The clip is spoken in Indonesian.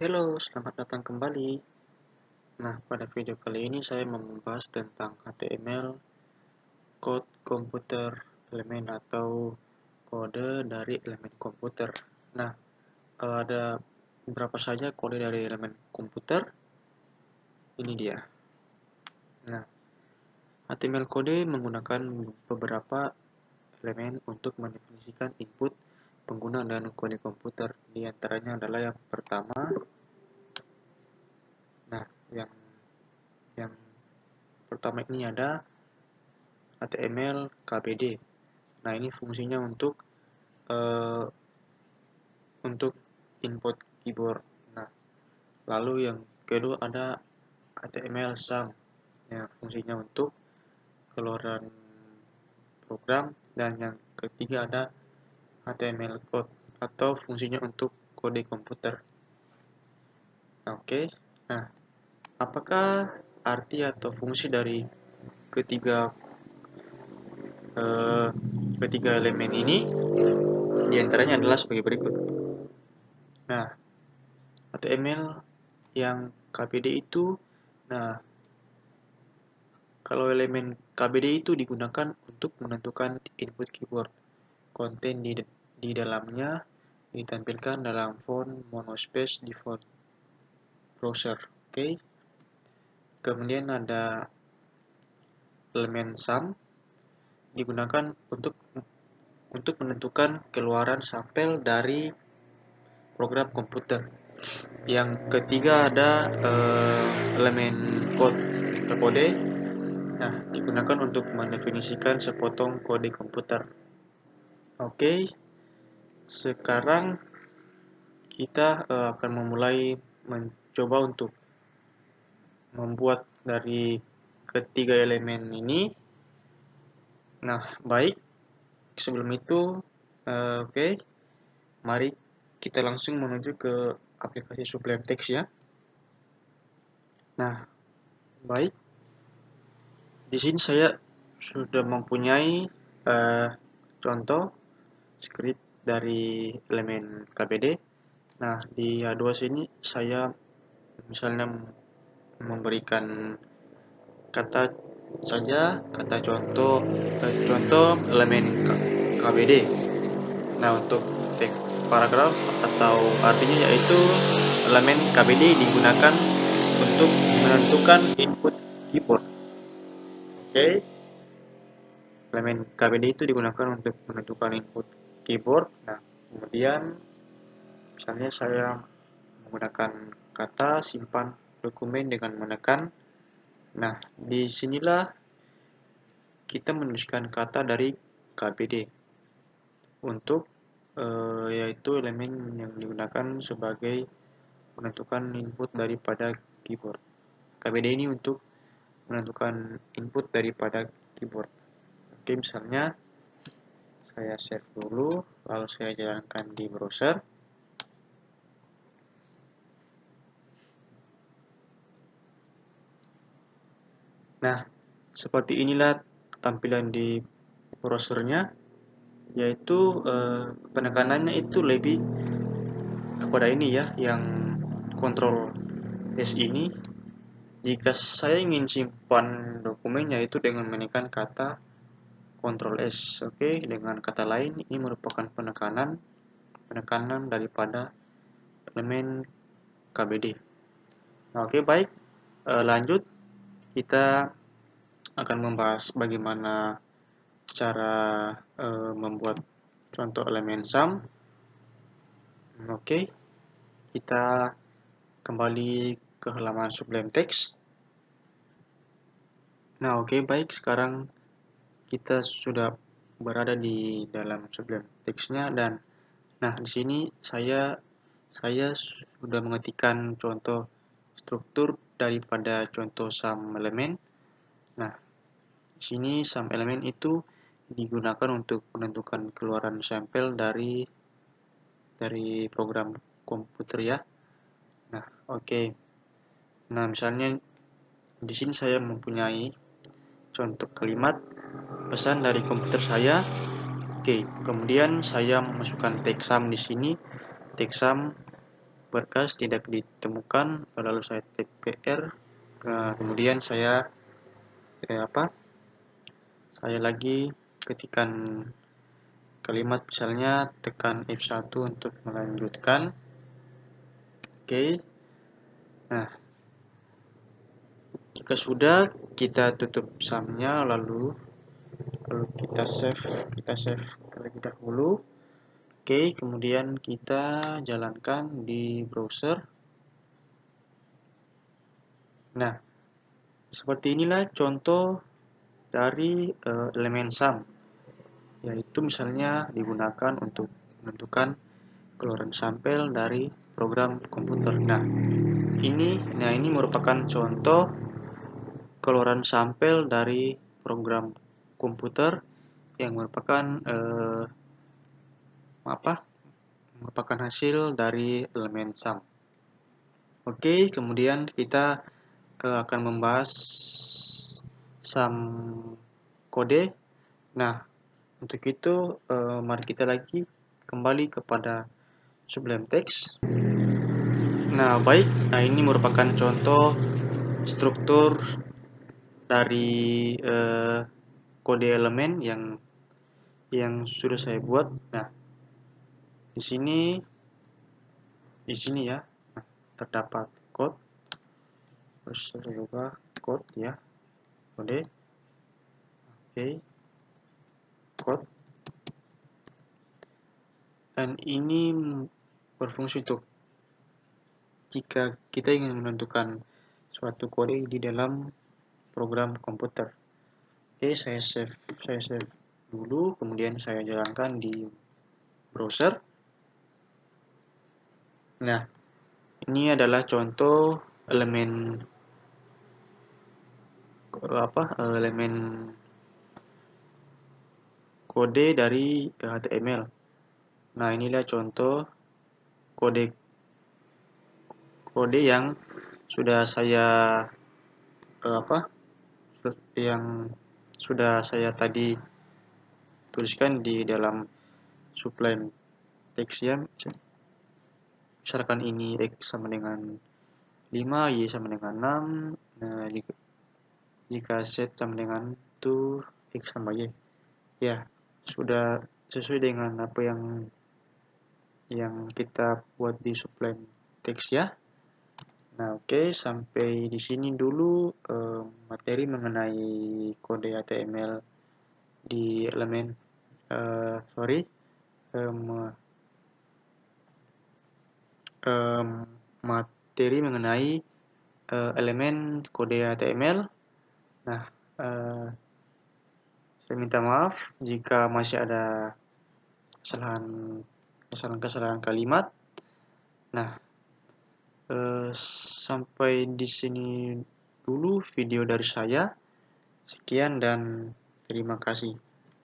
Halo, selamat datang kembali. Nah, pada video kali ini saya membahas tentang HTML, Code Komputer Elemen atau kode dari elemen komputer. Nah, ada berapa saja kode dari elemen komputer? Ini dia. Nah, HTML kode menggunakan beberapa elemen untuk mendefinisikan input pengguna dan kode komputer. Di antaranya adalah yang pertama. Nah, yang pertama ini ada HTML KBD. Nah, ini fungsinya uh, untuk input keyboard. Nah, lalu yang kedua ada HTML sum. Ya, fungsinya untuk keluaran program, dan yang ketiga ada HTML code atau fungsinya untuk kode komputer. Oke. Nah, apakah arti atau fungsi dari ketiga uh, ketiga elemen ini? Di antaranya adalah sebagai berikut. Nah, HTML yang KBD itu, nah, kalau elemen KBD itu digunakan untuk menentukan input keyboard. Konten di dalamnya ditampilkan dalam font monospace default browser. Oke. Kemudian ada elemen sum digunakan untuk menentukan keluaran sampel dari program komputer. Yang ketiga ada elemen code atau kode. Nah, digunakan untuk mendefinisikan sepotong kode komputer. Oke, sekarang kita akan memulai mencoba untuk membuat dari ketiga elemen ini. Nah, baik. Sebelum itu, oke, mari kita langsung menuju ke aplikasi Sublime Text ya. Nah, baik. Di sini saya sudah mempunyai contoh script dari elemen KBD. Nah, di A2 sini saya misalnya memberikan kata contoh elemen KBD. Nah, untuk teks paragraf atau artinya yaitu elemen KBD digunakan untuk menentukan input keyboard. Oke. Elemen KBD itu digunakan untuk menentukan input keyboard. Nah, kemudian misalnya saya menggunakan kata simpan dokumen dengan menekan. Nah, disinilah kita menuliskan kata dari KBD untuk yaitu elemen yang digunakan sebagai menentukan input daripada keyboard. KBD ini untuk menentukan input daripada keyboard. Oke, misalnya saya save dulu, lalu saya jalankan di browser. Nah, seperti inilah tampilan di browsernya, yaitu penekanannya itu lebih kepada ini ya, yang Ctrl S ini. Jika saya ingin simpan dokumen, yaitu dengan menekan kata Ctrl S. Oke, dengan kata lain ini merupakan penekanan daripada elemen KBD. Nah, oke, baik. Lanjut, kita akan membahas bagaimana cara membuat contoh elemen sum. Oke, kita kembali ke halaman Sublime Text. Nah, oke, baik. Sekarang kita sudah berada di dalam Sublime Text-nya, dan nah, di sini saya sudah mengetikkan contoh struktur daripada contoh sum elemen. Nah, di sini sum elemen itu digunakan untuk menentukan keluaran sampel dari program komputer ya. Nah, oke. Nah, misalnya di sini saya mempunyai contoh kalimat pesan dari komputer saya. Oke, kemudian saya memasukkan teks sum di sini. Teks sum berkas tidak ditemukan, lalu saya tag PR, kemudian saya saya lagi ketikkan kalimat, misalnya tekan F1 untuk melanjutkan. Oke. Nah, jika sudah, kita tutup sumnya, lalu kita save terlebih dahulu. Oke, kemudian kita jalankan di browser. Nah, seperti inilah contoh dari elemen sum, yaitu misalnya digunakan untuk menentukan keluaran sampel dari program komputer. Nah, ini merupakan contoh keluaran sampel dari program komputer yang merupakan merupakan hasil dari elemen sum. Oke, kemudian kita akan membahas sum kode. Nah, untuk itu mari kita lagi kembali kepada Sublime Text. Nah, baik. Nah, ini merupakan contoh struktur dari kode elemen yang sudah saya buat. Nah, di sini ya, terdapat code. Terus saya ubah code ya, kode. Oke, code. Dan ini berfungsi untuk jika kita ingin menentukan suatu kode di dalam program komputer. Oke, saya save dulu, kemudian saya jalankan di browser. Nah, ini adalah contoh elemen elemen kode dari HTML. Nah, inilah contoh kode yang sudah saya yang sudah saya tadi tuliskan di dalam Sublime Text ya. Misalkan ini X sama dengan 5, Y sama dengan 6. Nah, jika Z sama dengan 2, X tambah Y. Ya, sudah sesuai dengan apa yang kita buat di Sublime Text ya. Nah, oke, sampai di sini dulu materi mengenai kode HTML di elemen materi mengenai elemen kode HTML. Nah, saya minta maaf jika masih ada kesalahan kalimat. Nah, sampai di sini dulu video dari saya. Sekian dan terima kasih.